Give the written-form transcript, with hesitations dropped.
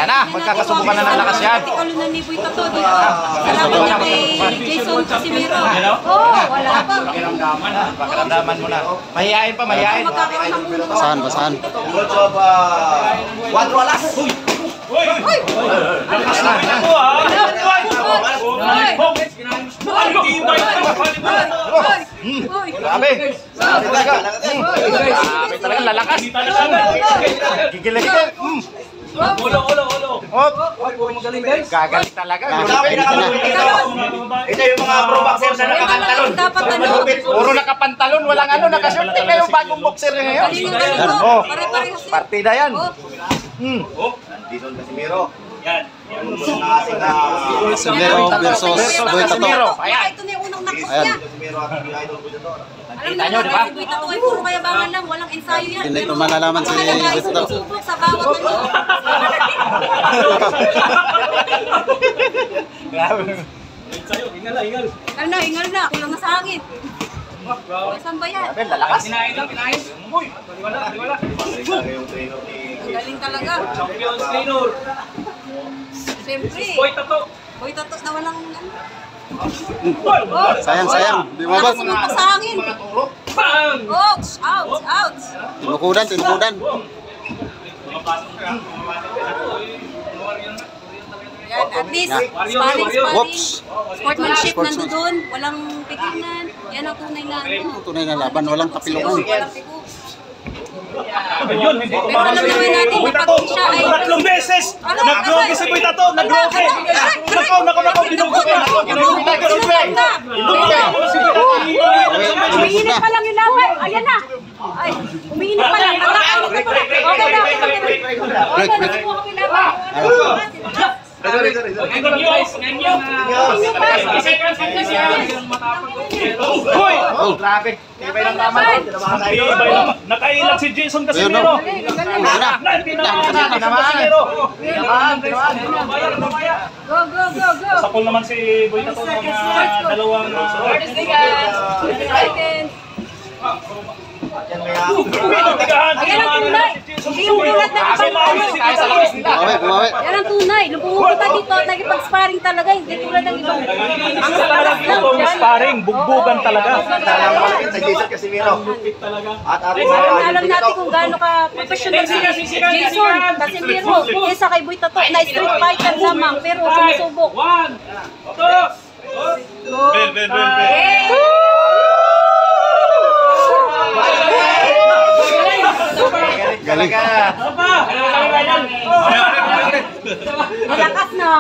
Ayan na, magkakasubukan na ng lakas yan. Tikalo na ni Boy Tato. Salamat niya kay Jason Casimiro. Oo, wala pa. Pakiramdaman mo na. Mahihain pa, mahihain. Basahan. Cuatro alas. Uy! Grabe. Grabe talaga, lalakas. Gigil-gigil. Ulo. Hop. Gagaling talaga. Ito yung mga pro boxer na nakapantalon. Dapat ano? Puro nakapantalon, walang ano, nakasulti kayo bagong boxer ngayon. Oh, partida yan. Dito ang Casimiro. Yan. Casimiro versus Boy Tato. Ayan. Ito na yung unang nakos Ayan. niya. Casimiro at idol ko dito. Alam Nakita na nyo, di ba? si Boy Tato ay puro kayabangan lang, walang ensayo yan. Hindi ito malalaman si Boy Tato. Subok sa bawat ano. Hingal na. Kulang na sa hangin. Saan ba yan? Grabe, lalakas. Yung trainer ni Ang galing talaga. Champion trainer. Siyempre. Boy Tato. Boy Tato na walang ano. Sayang. Di mabas. Kulang na sa hangin. Ouch! Tinukudan. Yan, at least, sparring. Whoops. Sportsmanship nandoon, walang pigilan. Yan ang tunay na ano. Tunay na laban, walang kapilukan. Walang pigo. Pero alam naman natin, kapag siya ay... Tatlong beses! Nag-grogi si Boy Tato! Nag-grogi! Nakaw! Umiinit pa lang yung lawan. Ayan na. Ay, umiinit pa lang. Okay na. Grabe. Ibay ng tama. Nakailag si Jason Casimiro! Go. Sakol naman si Boy Tato ng dalawang... Ayan ang tunay. Hindi yung tulad na Bumawi. Yan ang tunay. Nung pumunta dito, nagipag-sparring talaga. Hindi tulad ng ibang... Ang Itong sparring, bugbugan talaga. Sa Jason Casimiro. At alam natin kung gaano ka professional si Jason Casimiro kaysa kay Boy Tato na street fighter lamang pero sumusubok. Galing. Malakas na.